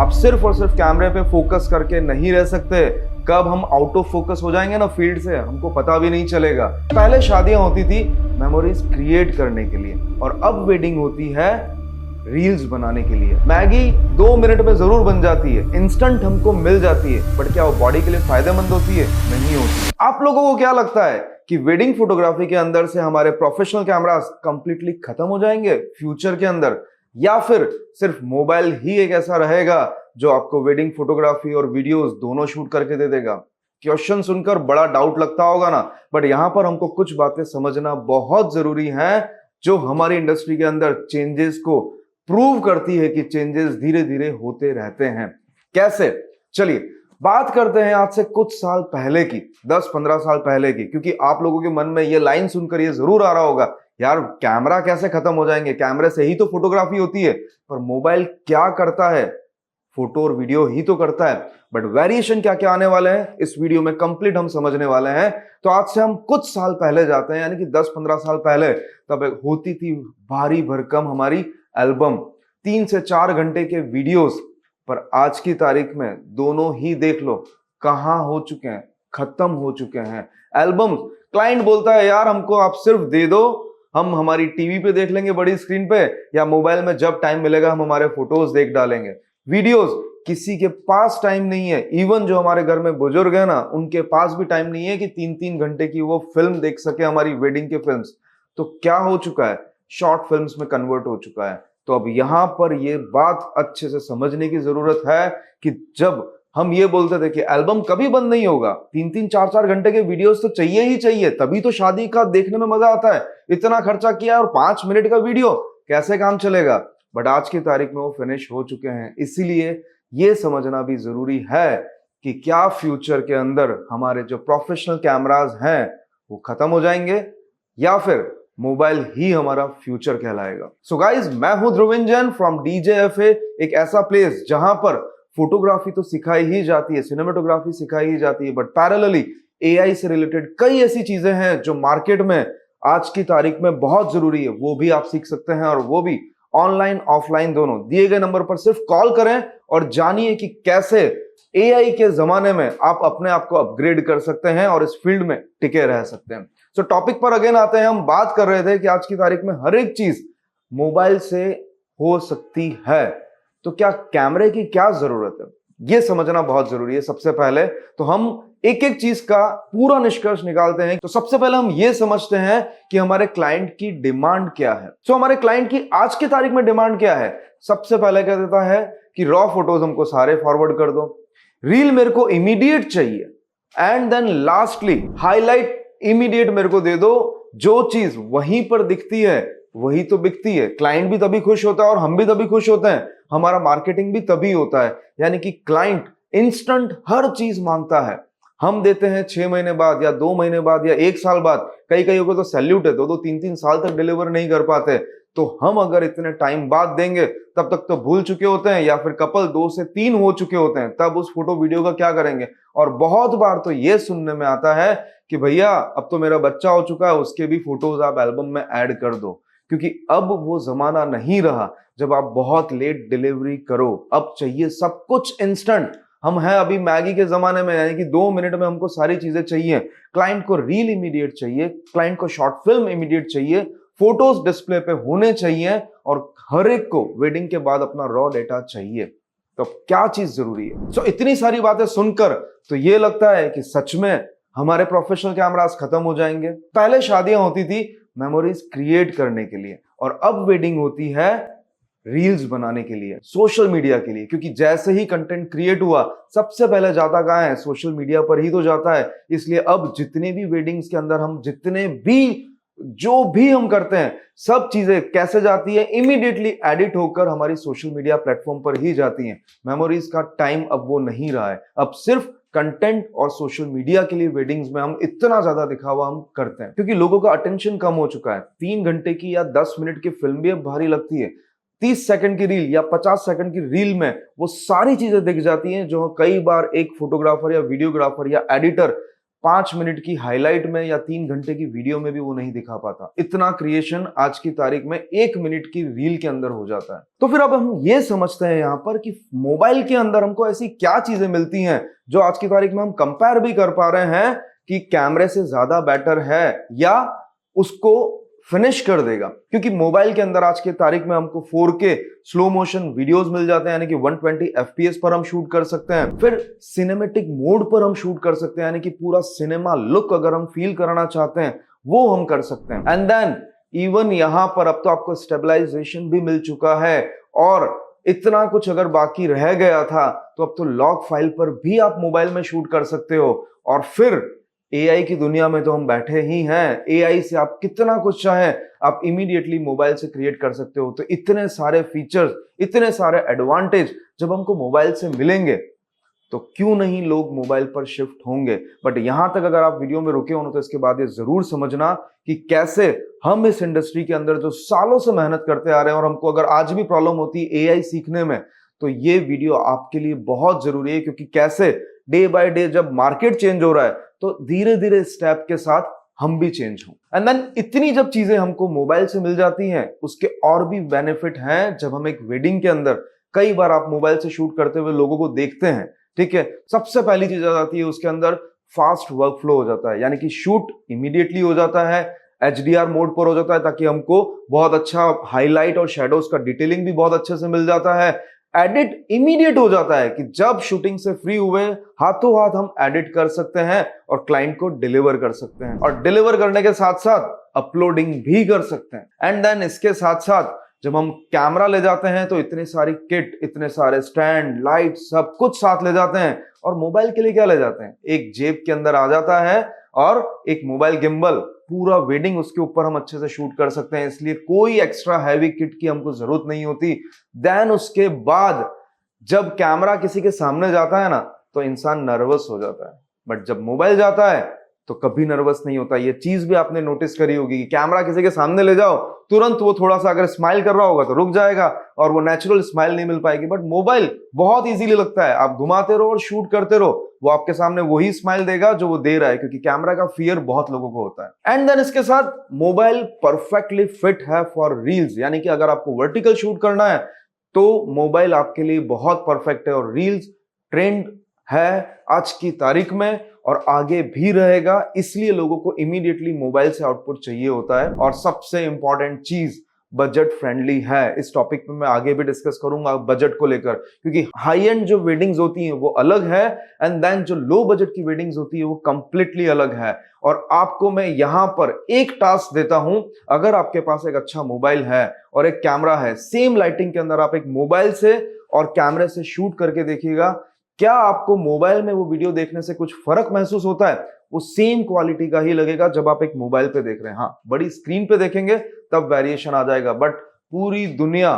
आप सिर्फ और सिर्फ कैमरे पे फोकस करके नहीं रह सकते। कब हम आउट ऑफ फोकस हो जाएंगे ना फील्ड से, हमको पता भी नहीं चलेगा। पहले शादियां होती थी मेमोरीज क्रिएट करने के लिए, और अब वेडिंग होती है रील्स बनाने के लिए। मैगी 2 मिनट में जरूर बन जाती है, इंस्टेंट हमको मिल जाती है, बट क्या वो बॉडी के लिए फायदेमंद होती है? नहीं होती। आप लोगों को क्या लगता है कि वेडिंग फोटोग्राफी के अंदर से हमारे प्रोफेशनल कैमरास कंप्लीटली खत्म हो जाएंगे फ्यूचर के अंदर, या फिर सिर्फ मोबाइल ही एक ऐसा रहेगा जो आपको वेडिंग फोटोग्राफी और वीडियोस दोनों शूट करके दे देगा? क्वेश्चन सुनकर बड़ा डाउट लगता होगा ना, बट यहां पर हमको कुछ बातें समझना बहुत जरूरी है जो हमारी इंडस्ट्री के अंदर चेंजेस को प्रूव करती है कि चेंजेस धीरे धीरे होते रहते हैं। कैसे? चलिए बात करते हैं आज से कुछ साल पहले की, 10-15 साल पहले की, क्योंकि आप लोगों के मन में ये लाइन सुनकर ये जरूर आ रहा होगा, यार कैमरा कैसे खत्म हो जाएंगे, कैमरे से ही तो फोटोग्राफी होती है। पर मोबाइल क्या करता है? फोटो और वीडियो ही तो करता है। बट वेरिएशन क्या क्या आने वाले हैं इस वीडियो में कंप्लीट हम समझने वाले हैं। तो आज से हम कुछ साल पहले जाते हैं, यानी कि 10-15 साल पहले। तब एक होती थी भारी भरकम हमारी एल्बम, 3 से 4 घंटे के वीडियोस। पर आज की तारीख में दोनों ही देख लो कहां हो चुके हैं, खत्म हो चुके हैं एल्बम। क्लाइंट बोलता है यार हमको आप सिर्फ दे दो, हम हमारी टीवी पे देख लेंगे बड़ी स्क्रीन पे, या मोबाइल में जब टाइम मिलेगा हम हमारे फोटोज देख डालेंगे। वीडियोस किसी के पास टाइम नहीं है। इवन जो हमारे घर में बुजुर्ग है ना, उनके पास भी टाइम नहीं है कि 3-3 घंटे की वो फिल्म देख सके, हमारी वेडिंग के फिल्म्स। तो क्या हो चुका है? शॉर्ट फिल्म्स में कन्वर्ट हो चुका है। तो अब यहां पर ये बात अच्छे से समझने की जरूरत है कि जब हम ये बोलते थे कि एल्बम कभी बंद नहीं होगा, 3-3 4-4 घंटे के वीडियोस तो चाहिए ही चाहिए, तभी तो शादी का देखने में मजा आता है। इतना खर्चा किया और 5 मिनट का वीडियो, कैसे काम चलेगा? बट आज की तारीख में वो फिनिश हो चुके हैं। इसीलिए ये समझना भी जरूरी है कि क्या फ्यूचर के अंदर हमारे जो प्रोफेशनल कैमरास हैं वो खत्म हो जाएंगे, या फिर मोबाइल ही हमारा फ्यूचर कहलाएगा। सो गाइज, मैं हूं ध्रुविन जैन फ्रॉम DJFA, एक ऐसा प्लेस जहां पर फोटोग्राफी तो सिखाई ही जाती है, सिनेमेटोग्राफी सिखाई ही जाती है, बट पैरेलली AI से रिलेटेड कई ऐसी चीजें हैं जो मार्केट में आज की तारीख में बहुत जरूरी है, वो भी आप सीख सकते हैं, और वो भी ऑनलाइन ऑफलाइन दोनों। दिए गए नंबर पर सिर्फ कॉल करें और जानिए कि कैसे AI के जमाने में आप अपने आप को अपग्रेड कर सकते हैं और इस फील्ड में टिके रह सकते हैं। सो टॉपिक पर अगेन आते हैं। हम बात कर रहे थे कि आज की तारीख में हर एक चीज मोबाइल से हो सकती है, तो क्या कैमरे की क्या जरूरत है, ये समझना बहुत जरूरी है। सबसे पहले तो हम एक एक चीज का पूरा निष्कर्ष निकालते हैं। तो सबसे पहले हम ये समझते हैं कि हमारे क्लाइंट की डिमांड क्या है। सो हमारे क्लाइंट की आज की तारीख में डिमांड क्या है? सबसे पहले कह देता है कि रॉ फोटोज हमको सारे फॉरवर्ड कर दो, रील मेरे को इमीडिएट चाहिए, and then lastly highlight immediate मेरे को दे दो। जो चीज वहीं पर दिखती है वही तो बिकती है। क्लाइंट भी तभी खुश होता है और हम भी तभी खुश होते हैं, हमारा मार्केटिंग भी तभी होता है। यानी कि क्लाइंट इंस्टेंट हर चीज मांगता है। हम देते हैं 6 महीने बाद या 2 महीने बाद या 1 साल बाद, कई को तो सैल्यूट है, 2-2 3-3 साल तक डिलीवर नहीं कर पाते। तो हम अगर इतने टाइम बाद देंगे तब तक तो भूल चुके होते हैं, या फिर कपल 2 से 3 हो चुके होते हैं, तब उस फोटो वीडियो का क्या करेंगे? और बहुत बार तो ये सुनने में आता है कि भैया अब तो मेरा बच्चा हो चुका है, उसके भी फोटोज आप एल्बम में ऐड कर दो। क्योंकि अब वो जमाना नहीं रहा जब आप बहुत लेट डिलीवरी करो, अब चाहिए सब कुछ इंस्टेंट। हम हैं अभी मैगी के जमाने में, यानी कि 2 मिनट में हमको सारी चीजें चाहिए। क्लाइंट को रील इमीडिएट चाहिए, क्लाइंट को शॉर्ट फिल्म इमीडिएट चाहिए, फोटोज डिस्प्ले पे होने चाहिए, और हर एक को वेडिंग के बाद अपना रॉ डेटा चाहिए। तो क्या चीज जरूरी है? सो इतनी सारी बातें सुनकर तो ये लगता है कि सच में हमारे प्रोफेशनल कैमरास खत्म हो जाएंगे। पहले शादियां होती थी मेमोरीज क्रिएट करने के लिए, और अब वेडिंग होती है रील्स बनाने के लिए, सोशल मीडिया के लिए। क्योंकि जैसे ही कंटेंट क्रिएट हुआ सबसे पहले जाता कहां है? सोशल मीडिया पर ही तो जाता है। इसलिए अब जितने भी वेडिंग्स के अंदर हम जितने भी जो भी हम करते हैं, सब चीजें कैसे जाती है? इमीडिएटली एडिट होकर हमारी सोशल मीडिया प्लेटफॉर्म पर ही जाती हैं। मेमोरीज का टाइम अब वो नहीं रहा है। अब सिर्फ कंटेंट और सोशल मीडिया के लिए वेडिंग्स में हम इतना ज्यादा दिखावा हम करते हैं, क्योंकि लोगों का अटेंशन कम हो चुका है। 3 घंटे की या 10 मिनट की फिल्म भी अब भारी लगती है। 30 सेकंड की रील या 50 सेकंड की रील में वो सारी चीजें दिख जाती हैं जो कई बार एक फोटोग्राफर या वीडियोग्राफर या एडिटर 5 मिनट की हाईलाइट में या 3 घंटे की वीडियो में भी वो नहीं दिखा पाता। इतना क्रिएशन आज की तारीख में 1 मिनट की रील के अंदर हो जाता है। तो फिर अब हम ये समझते हैं यहां पर कि मोबाइल के अंदर हमको ऐसी क्या चीजें मिलती हैं जो आज की तारीख में हम कंपेयर भी कर पा रहे हैं कि कैमरे से ज्यादा बेटर है या उसको फिनिश कर देगा। क्योंकि मोबाइल के अंदर आज की तारीख में हमको 4K स्लो मोशन वीडियोस मिल जाते हैं, यानी कि 120 FPS पर हम शूट कर सकते हैं। फिर सिनेमेटिक मोड पर हम शूट कर सकते हैं, यानी कि पूरा सिनेमा लुक अगर हम फील कराना चाहते हैं वो हम कर सकते हैं। एंड देन इवन यहां पर अब तो आपको स्टेबलाइजेशन भी मिल चुका है, और इतना कुछ अगर बाकी रह गया था तो अब तो लॉग फाइल पर भी आप मोबाइल में शूट कर सकते हो। और फिर एआई की दुनिया में तो हम बैठे ही हैं, एआई से आप कितना कुछ चाहे आप इमीडिएटली मोबाइल से क्रिएट कर सकते हो। तो इतने सारे फीचर्स, इतने सारे एडवांटेज जब हमको मोबाइल से मिलेंगे तो क्यों नहीं लोग मोबाइल पर शिफ्ट होंगे। बट यहां तक अगर आप वीडियो में रुके हो तो इसके बाद ये जरूर समझना कि कैसे हम इस इंडस्ट्री के अंदर जो सालों से मेहनत करते आ रहे हैं और हमको अगर आज भी प्रॉब्लम होती है एआई सीखने में, तो ये वीडियो आपके लिए बहुत जरूरी है। क्योंकि कैसे डे बाय डे जब मार्केट चेंज हो रहा है तो धीरे धीरे स्टेप के साथ हम भी चेंज हों। एंड देन इतनी जब चीजें हमको मोबाइल से मिल जाती हैं, उसके और भी बेनिफिट हैं। जब हम एक वेडिंग के अंदर कई बार आप मोबाइल से शूट करते हुए लोगों को देखते हैं, ठीक है, सबसे पहली चीज आ जाती है उसके अंदर फास्ट वर्क फ्लो हो जाता है, यानी कि शूट इमीडिएटली हो जाता है, HDR मोड पर हो जाता है ताकि हमको बहुत अच्छा हाईलाइट और शेडोज का डिटेलिंग भी बहुत अच्छे से मिल जाता है। एडिट इमीडिएट हो जाता है कि जब शूटिंग से फ्री हुए हाथों हाथ हम एडिट कर सकते हैं और क्लाइंट को डिलीवर कर सकते हैं, और डिलीवर करने के साथ साथ अपलोडिंग भी कर सकते हैं। एंड देन इसके साथ साथ जब हम कैमरा ले जाते हैं तो इतनी सारी किट, इतने सारे स्टैंड, लाइट, सब कुछ साथ ले जाते हैं। और मोबाइल के लिए क्या ले जाते हैं, एक जेब के अंदर आ जाता है और एक मोबाइल गिम्बल, पूरा वेडिंग उसके ऊपर हम अच्छे से शूट कर सकते हैं। इसलिए कोई एक्स्ट्रा हैवी किट की हमको जरूरत नहीं होती। देन उसके बाद जब कैमरा किसी के सामने जाता है ना तो इंसान नर्वस हो जाता है, बट जब मोबाइल जाता है तो कभी नर्वस नहीं होता। ये चीज भी आपने नोटिस करी होगी कि कैमरा किसी के सामने ले जाओ तुरंत वो थोड़ा सा अगर स्माइल कर रहा होगा तो रुक जाएगा और वो नेचुरल स्माइल नहीं मिल पाएगी। बट मोबाइल बहुत इजीली लगता है, आप घुमाते रहो और शूट करते रहो, वो आपके सामने वही स्माइल देगा जो वो दे रहा है, क्योंकि कैमरा का फियर बहुत लोगों को होता है। एंड देन इसके साथ मोबाइल परफेक्टली फिट है फॉर रील्स, यानी कि अगर आपको वर्टिकल शूट करना है तो मोबाइल आपके लिए बहुत परफेक्ट है। और रील्स ट्रेंड है आज की तारीख में और आगे भी रहेगा, इसलिए लोगों को इमीडिएटली मोबाइल से आउटपुट चाहिए होता है। और सबसे इंपॉर्टेंट चीज बजट फ्रेंडली है। इस टॉपिक पे मैं आगे भी डिस्कस करूंगा बजट को लेकर, क्योंकि हाई एंड जो वेडिंग्स होती हैं वो अलग है एंड देन जो लो बजट की वेडिंग्स होती है वो कंप्लीटली अलग है। और आपको मैं यहां पर एक टास्क देता हूं, अगर आपके पास एक अच्छा मोबाइल है और एक कैमरा है, सेम लाइटिंग के अंदर आप एक मोबाइल से और कैमरे से शूट करके देखिएगा, क्या आपको मोबाइल में वो वीडियो देखने से कुछ फर्क महसूस होता है? वो सेम क्वालिटी का ही लगेगा जब आप एक मोबाइल पे देख रहे हैं। हाँ, बड़ी स्क्रीन पे देखेंगे तब वेरिएशन आ जाएगा, बट पूरी दुनिया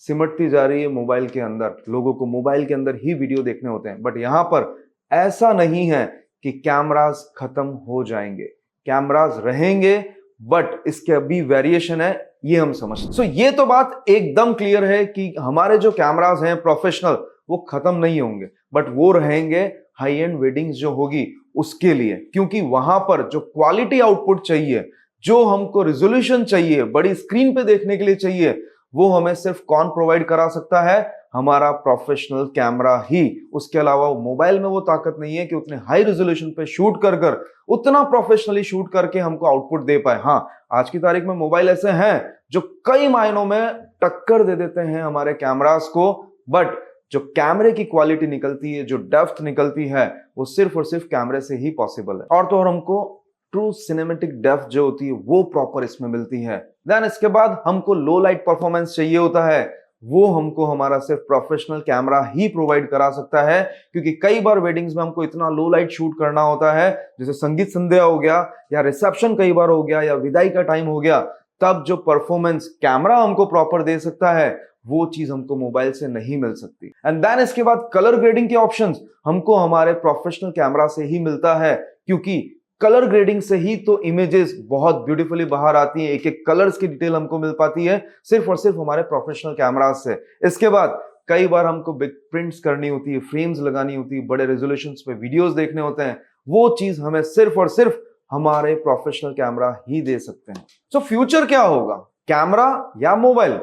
सिमटती जा रही है मोबाइल के अंदर, लोगों को मोबाइल के अंदर ही वीडियो देखने होते हैं। बट यहां पर ऐसा नहीं है कि कैमरास खत्म हो जाएंगे, कैमरास रहेंगे, बट इसके अभी वेरिएशन है, ये हम समझते। सो ये तो बात एकदम क्लियर है कि हमारे जो कैमरास हैं प्रोफेशनल वो खत्म नहीं होंगे, बट वो रहेंगे हाई एंड वेडिंग्स जो होगी उसके लिए, क्योंकि वहां पर जो क्वालिटी आउटपुट चाहिए, जो हमको रेजोल्यूशन चाहिए, बड़ी स्क्रीन पे देखने के लिए चाहिए, वो हमें सिर्फ कौन प्रोवाइड करा सकता है? हमारा प्रोफेशनल कैमरा ही। उसके अलावा मोबाइल में वो ताकत नहीं है कि उतने हाई रेजोल्यूशन पे शूट कर कर उतना प्रोफेशनली शूट करके हमको आउटपुट दे पाए। हाँ, आज की तारीख में मोबाइल ऐसे हैं जो कई मायनों में टक्कर दे देते हैं हमारे कैमरास को, बट जो कैमरे की क्वालिटी निकलती है, जो डेप्थ निकलती है, वो सिर्फ और सिर्फ कैमरे से ही पॉसिबल है। और तो और हमको ट्रू सिनेमेटिक डेप्थ जो होती है वो प्रॉपर इसमें मिलती है। देन इसके बाद हमको लो लाइट परफॉर्मेंस चाहिए होता है, वो हमको हमारा सिर्फ प्रोफेशनल कैमरा ही प्रोवाइड करा सकता है, क्योंकि कई बार वेडिंग्स में हमको इतना लो लाइट शूट करना होता है, जैसे संगीत संध्या हो गया या रिसेप्शन कई बार हो गया या विदाई का टाइम हो गया, तब जो परफॉर्मेंस कैमरा हमको प्रॉपर दे सकता है वो चीज हमको मोबाइल से नहीं मिल सकती। एंड देन इसके बाद कलर ग्रेडिंग के ऑप्शंस हमको हमारे प्रोफेशनल कैमरा से ही मिलता है, क्योंकि कलर ग्रेडिंग से ही तो इमेजेस बहुत ब्यूटीफुली बाहर आती हैं, एक एक कलर्स की डिटेल हमको मिल पाती है सिर्फ और सिर्फ हमारे प्रोफेशनल कैमरास से। इसके बाद कई बार हमको बिग प्रिंट्स करनी होती है, फ्रेम्स लगानी होती है, बड़े रेजोल्यूशंस पे वीडियोस देखने होते हैं, वो चीज हमें सिर्फ और सिर्फ हमारे प्रोफेशनल कैमरा ही दे सकते हैं। सो फ्यूचर क्या होगा, कैमरा या मोबाइल,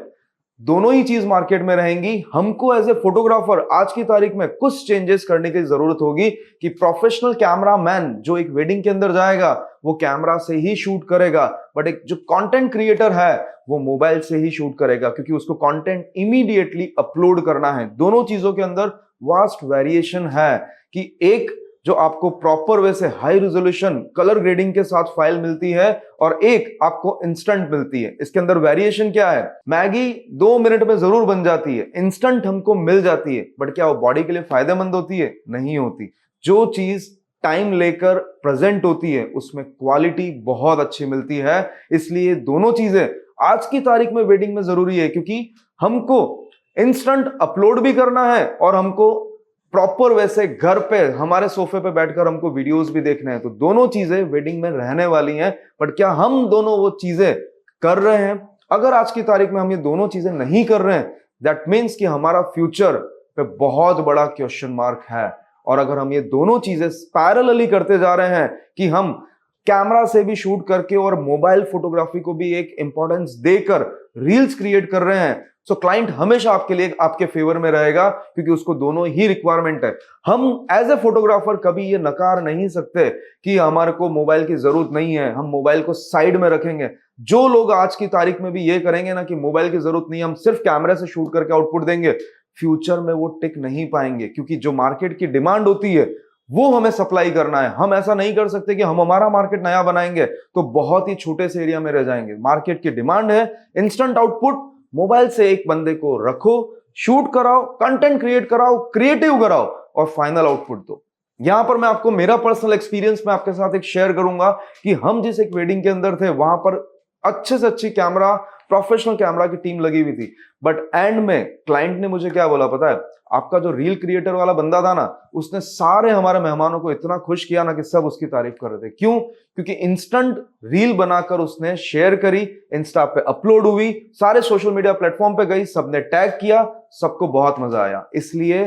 दोनों ही चीज मार्केट में रहेंगी। हमको एज ए फोटोग्राफर आज की तारीख में कुछ चेंजेस करने की जरूरत होगी कि प्रोफेशनल कैमरा मैन जो एक वेडिंग के अंदर जाएगा वो कैमरा से ही शूट करेगा, बट एक जो कंटेंट क्रिएटर है वो मोबाइल से ही शूट करेगा, क्योंकि उसको कंटेंट इमीडिएटली अपलोड करना है। दोनों चीजों के अंदर वास्ट वेरिएशन है कि एक जो आपको प्रॉपर वे से हाई रेजोल्यूशन कलर ग्रेडिंग के साथ फाइल मिलती है और एक आपको इंस्टेंट मिलती है। इसके अंदर वेरिएशन क्या है, मैगी 2 मिनट में जरूर बन जाती है, इंस्टेंट हमको मिल जाती है, बट क्या वो बॉडी के लिए फायदेमंद होती है? नहीं होती। जो चीज टाइम लेकर प्रेजेंट होती है उसमें क्वालिटी बहुत अच्छी मिलती है। इसलिए दोनों चीजें आज की तारीख में वेडिंग में जरूरी है, क्योंकि हमको इंस्टेंट अपलोड भी करना है और हमको प्रॉपर वैसे घर पे हमारे सोफे पे बैठकर हमको वीडियोस भी देखने हैं। तो दोनों चीजें वेडिंग में रहने वाली हैं, बट क्या हम दोनों वो चीजें कर रहे हैं? अगर आज की तारीख में हम ये दोनों चीजें नहीं कर रहे हैं, दैट मीन्स कि हमारा फ्यूचर पे बहुत बड़ा क्वेश्चन मार्क है। और अगर हम ये दोनों चीजें पैरेलली करते जा रहे हैं कि हम कैमरा से भी शूट करके और मोबाइल फोटोग्राफी को भी एक इंपॉर्टेंस देकर रील्स क्रिएट कर रहे हैं, सो क्लाइंट हमेशा आपके लिए आपके फेवर में रहेगा, क्योंकि उसको दोनों ही रिक्वायरमेंट है। हम एज ए फोटोग्राफर कभी ये नकार नहीं सकते कि हमारे को मोबाइल की जरूरत नहीं है, हम मोबाइल को साइड में रखेंगे। जो लोग आज की तारीख में भी ये करेंगे ना कि मोबाइल की जरूरत नहीं है, हम सिर्फ कैमरे से शूट करके आउटपुट देंगे, फ्यूचर में वो टिक नहीं पाएंगे, क्योंकि जो मार्केट की डिमांड होती है वो हमें सप्लाई करना है। हम ऐसा नहीं कर सकते कि हम हमारा मार्केट नया बनाएंगे तो बहुत ही छोटे से एरिया में रह जाएंगे। मार्केट की डिमांड है इंस्टेंट आउटपुट, मोबाइल से एक बंदे को रखो, शूट कराओ, कंटेंट क्रिएट कराओ, क्रिएटिव कराओ और फाइनल आउटपुट दो। यहां पर मैं आपको मेरा पर्सनल एक्सपीरियंस में आपके साथ एक शेयर करूंगा कि हम जिस एक वेडिंग के अंदर थे वहां पर अच्छे से अच्छी कैमरा, प्रोफेशनल कैमरा की टीम लगी हुई थी, बट एंड में क्लाइंट ने मुझे क्या बोला पता है? आपका जो रील क्रिएटर वाला बंदा था ना, उसने सारे हमारे मेहमानों को इतना खुश किया ना कि सब उसकी तारीफ कर रहे थे। क्यों? क्योंकि इंस्टेंट रील बनाकर उसने शेयर करी, इंस्टा पे अपलोड हुई, सारे सोशल मीडिया प्लेटफॉर्म पे गई, सबने टैग किया, सबको बहुत मजा आया। इसलिए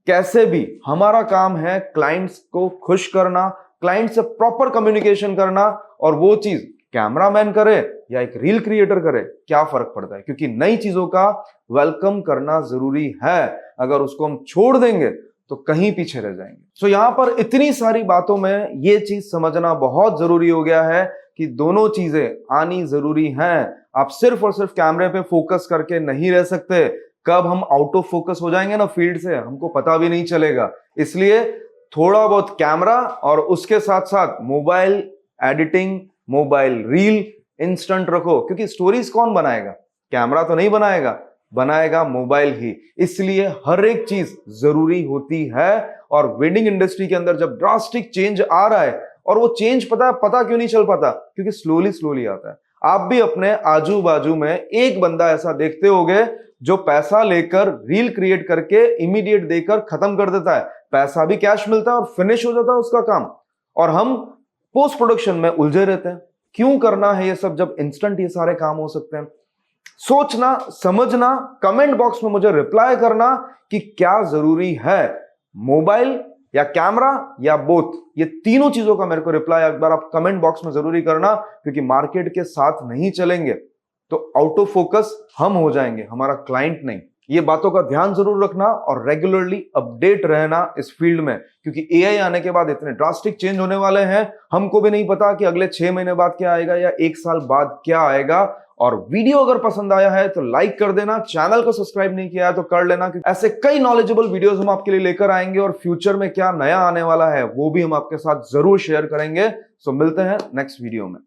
कैसे भी हमारा काम है क्लाइंट्स को खुश करना, क्लाइंट से प्रॉपर कम्युनिकेशन करना, और वो चीज कैमरामैन करे या एक रील क्रिएटर करे, क्या फर्क पड़ता है? क्योंकि नई चीजों का वेलकम करना जरूरी है। अगर उसको हम छोड़ देंगे तो कहीं पीछे रह जाएंगे। सो यहां पर इतनी सारी बातों में ये चीज समझना बहुत जरूरी हो गया है कि दोनों चीजें आनी जरूरी हैं। आप सिर्फ और सिर्फ कैमरे पे फोकस करके नहीं रह सकते। कब हम आउट ऑफ फोकस हो जाएंगे ना फील्ड से, हमको पता भी नहीं चलेगा। इसलिए थोड़ा बहुत कैमरा और उसके साथ साथ mobile editing, mobile reel instant रखो, क्योंकि स्टोरीज कौन बनाएगा? कैमरा तो नहीं बनाएगा, बनाएगा मोबाइल ही। इसलिए हर एक चीज जरूरी होती है। और वेडिंग इंडस्ट्री के अंदर जब ड्रास्टिक चेंज आ रहा है, और वो चेंज पता क्यों नहीं चल पाता? क्योंकि स्लोली आता है। आप भी अपने आजू बाजू में एक बंदा ऐसा देखते होंगे जो पैसा लेकर रील क्रिएट करके इमीडिएट देकर खत्म कर देता है, पैसा भी कैश मिलता है और फिनिश हो जाता है उसका काम, और हम पोस्ट प्रोडक्शन में उलझे रहते हैं। क्यों करना है ये सब जब इंस्टेंट ये सारे काम हो सकते हैं? सोचना, समझना, कमेंट बॉक्स में मुझे रिप्लाई करना कि क्या जरूरी है, मोबाइल या कैमरा या बोथ। ये तीनों चीजों का मेरे को रिप्लाई एक बार आप कमेंट बॉक्स में जरूरी करना, क्योंकि मार्केट के साथ नहीं चलेंगे तो आउट ऑफ फोकस हम हो जाएंगे, हमारा क्लाइंट नहीं। ये बातों का ध्यान जरूर रखना और रेगुलरली अपडेट रहना इस फील्ड में, क्योंकि एआई आने के बाद इतने ड्रास्टिक चेंज होने वाले हैं, हमको भी नहीं पता कि अगले 6 महीने बाद क्या आएगा या 1 साल बाद क्या आएगा। और वीडियो अगर पसंद आया है तो लाइक कर देना, चैनल को सब्सक्राइब नहीं किया है तो कर लेना, क्योंकि ऐसे कई नॉलेजेबल वीडियोस हम आपके लिए लेकर आएंगे और फ्यूचर में क्या नया आने वाला है वो भी हम आपके साथ जरूर शेयर करेंगे। सो मिलते हैं नेक्स्ट वीडियो में।